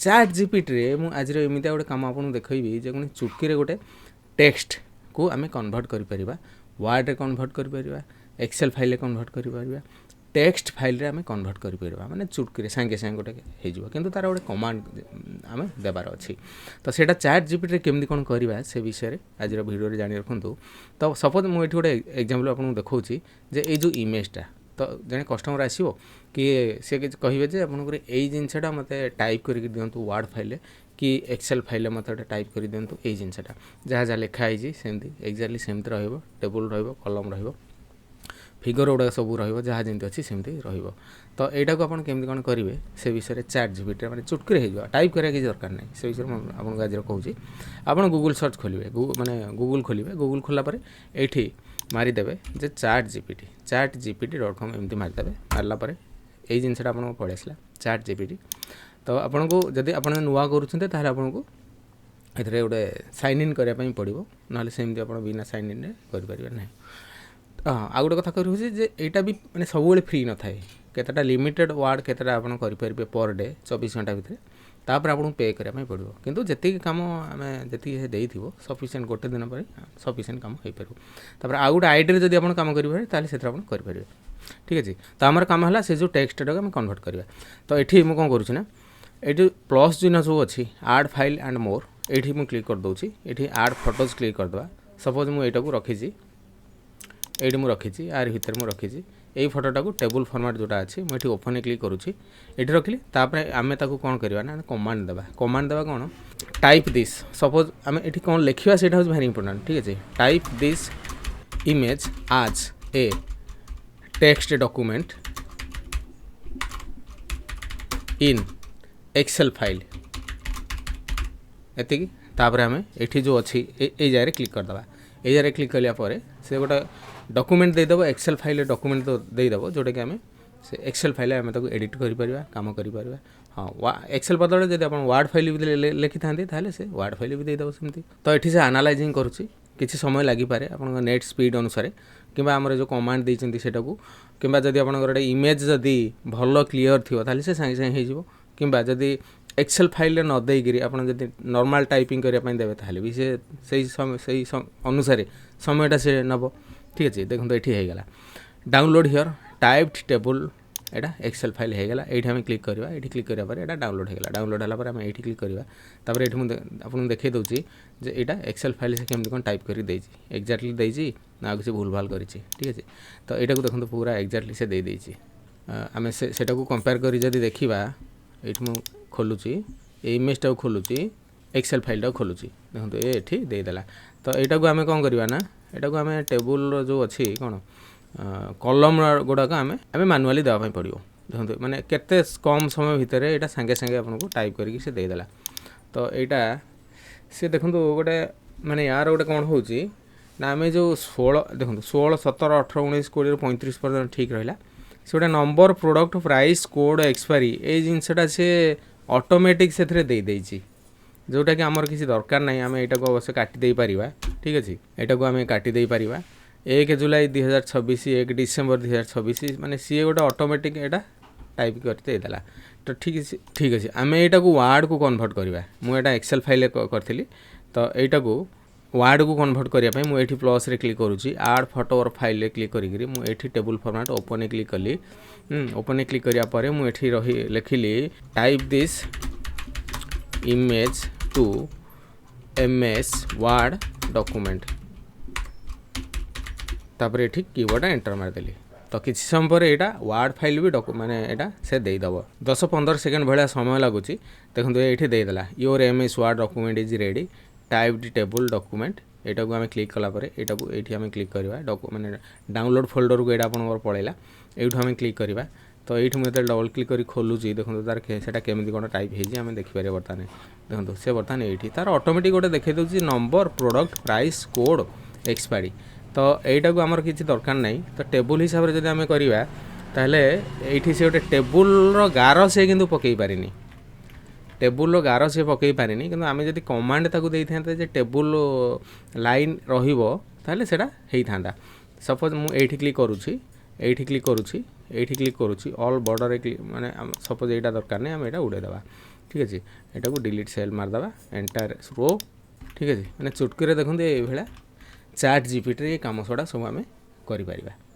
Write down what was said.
Chat GPT रे मु आज एमती गोटे कम आपको देखी जे चुटकी गोटे टेक्स्ट को आम कन्वर्ट कर वर्ड रे कन्वर्ट कर एक्सेल फाइल कन्वर्ट कर टेक्स्ट फाइल रे आम कन्वर्ट कर माने चुटकी सांगे सांगे गोटे हो कि तार गोटे कमांड आम देवार अच्छी तो सेटा चैट जीपीटी केमती कौन करवा से विषय आज भिडियो जानी रखु तो सपोज मुझे गोटे एग्जांपल आपको देखा जे ये जो इमेजटा तो जड़े कस्टमर आसो कि सी कहे जे आपंकर यही जिनसा मत टाइप कर दिंतु वर्ड फाइल कि एक्सेल फाइल मत टाइप कर दिंतु यही जिनसा जहाँ जहाँ लिखाई सेमती एक्जाक्टली सेमती टेबुल कलम फिगर गुड़ा सब रहा जमी अच्छी सेमती तो यहाँ को आपड़ केमती कौन करेंगे से विषय चैट जीपीटी मैंने चुटकी हो टाइप करा किसी दरकार नहीं से विषय आपको आज कहूँ आप गूगल सर्च खोलेंगे माने गूगल खोलेंगे गूगल खोला ये मारिदेवे जे chatgpt.com एमती मारिदेवे मारला यही जिनसा आपको पड़े आसला चैट जीपीटी तो आपन को जदि आप नुआ करुँचे ताहले आपको ये गोटे साइन इन करने पड़ो ना सेमती आप बिना साइन इन करें ना हाँ आ गोटे कथा कहे यहाँ भी मैंने सब फ्री न थाए केतटा लिमिटेड वार्ड केतटा आप करेंगे पर डे 24 घंटा भितर तापर आपको पे करने पड़ो किंतु जी कम आम जी देथो सफिसीयंट गोटे दिन पर सफिसीयंट कम हो पार आउ गोटे आईडी जब आप कम करेंगे ताल से करेंगे ठीक अच्छे तो आमर कम है से जो टेक्सटा आम कन्वर्ट करवा तो ये मुझे कौन करुँच ना ये प्लस चिन्ह जो अच्छी आड फाइल एंड मोर ये मुझे क्लिक करदे ये आड फोटोज क्लिक करदे सपोज मुझे यहाँ रखी ये मुझे रखी यार भितर मुझे रखी यही फोटोटा को टेबुल फॉर्मेट जोटा अच्छी मुझे ओपन क्लिक करुँची ये रखिली आम कौन करवा ना कमांड देवा कौन टाइप दिस सपोज आम ये कौन लिखा से वेरी इंपोर्टेंट ठीक अच्छे type this image as a text document in excel file एति आम ये जो अच्छी ये जगह क्लिक करदे ये जगह क्लिक कलापर से गोटे डॉक्यूमेंट देदेव एक्सेल फाइल डॉक्यूमेंट तो देदेव जोटा कि आम से एक्सेल फाइल आम एडिट कर काम कर हाँ एक्सेल बदल जब आप वर्ड फाइल भी लिखि था से वर्ड फाइल भी देदेव सेमती तो ये से एनालाइजिंग करुँची किसी समय लगिपे आप नेट स्पीड अनुसार कि आमर जो कमांड देते सेटा को कि जब आप इमेज जदि भल क्लीयर थी ताले से सांगे सांगे हो कि एक्सेल फाइल न देकरी आप नॉर्मल टाइपिंग करने देवे ताले भी से अनुसार समयटा से नब ठीक अच्छे देखो ये होगा डाउनलोड हियर टाइप्ड टेबुल यहाँ एक्सेल फाइल होगा ये आम क्लिक करवा ये क्लिक करापर यहाँ डाउनलोड होगा डाउनलोड होगा आम ये क्लिक करवा तापर ये आपको देखी दूसरी जे यहाँ एक्सेल फाइल से केमती कौन टाइप कर एक्जाक्टली देती ना किसी भूल भाल कर ठीक अच्छे तो यहाँ को देखो पूरा एक्जाक्टली से दे देती आम से कंपेयर कर देखा ये मुझे खोलुची ये इमेजटा को खोलुची एक्सेल फाइलटा खोलुची देखो ये देदेला तो यहाँ को आम कौन करवा ना यहाँ को आम टेबुल जो अच्छी कौन कलम गुड़ाक आम मैनुअली देवाई पड़ो देखो माने केते कम समय भितर यहाँ सांगे सांगे आपको टाइप करके से देदेला तो यहाँ से देखो गोटे माने यार गोटे कौन हो ना आम जो 16 देखो 16 17 18 19 20 35 पर्यटन ठीक रहा से गोटे number product price code expiry ये जिनसा से ऑटोमेटिक से देदेची जोटा कि आमर किसी दरकार नहीं आम यहाँ को अवश्य काटिदे पारिबा ठीक अच्छे यहाँ को आम काटिदे पारिबा 1 जुलाई 2026 1 डिसेम्बर 2026 माने सी गोटे ऑटोमेटिक यहाँ टाइप करदेला तो ठीक अच्छे आम यहाँ को वर्ड को कन्वर्ट करवा मुझे एक्सेल फाइल करी तो यहाँ को वर्ड को कन्वर्ट करने मुझे प्लस रे क्लिक करुँची आड फोटो और फाइल क्लिक करी मुझे टेबुल फॉर्मेट ओपन क्लिक कली ओपन क्लिक करापर मुझे रही लिखिली type this image to MS Word document तापर ये कीबोर्ड एंटर मारदेली तो किसी समय पर यहाँ वर्ड फाइल भी माने यहाँ से देदेव 10-15 सेकेंड भाया समय लगुच देखो ये देदेला your MS Word document is ready typed table document यहाँ को आम क्लिक कलापर यहाँ को ये आम क्लिक करवा माने डाउनलोड फोल्डर को यहाँ आप पड़ेगा यूँ आम क्लिक करवा तो ये मुझे डबल क्लिक कर खोलुची देखो तार से केमी कौन टाइप होमें देखिपारे बर्तमान देखो से बर्तमान ये तार ऑटोमेटिक गोटे देखी दूसरी number product price code expiry तो यहाँ को आमर किसी दरकार नहीं तो टेबुल हिसाब से जब आम करवा ताहले ये से गोटे टेबुल गार से किंतु पकई पारिनी टेबुल गार से पकई पारिनी कि आम जब कमांड ताकू देते जे टेबुल लाइन रहा होता सपोज मुझे क्लिक करुँची ये क्लिक करुँची ऑल बॉर्डर माने सपोज यहाँ दरकार नहीं आम यहाँ उड़ेदेवा ठीक अच्छे यहाँ को डिलीट सेल मारदे एंटायर रो ठीक अच्छे मैंने चुटकी देखते ये चाट जीपीटी ये कम सड़ा सब आम कर।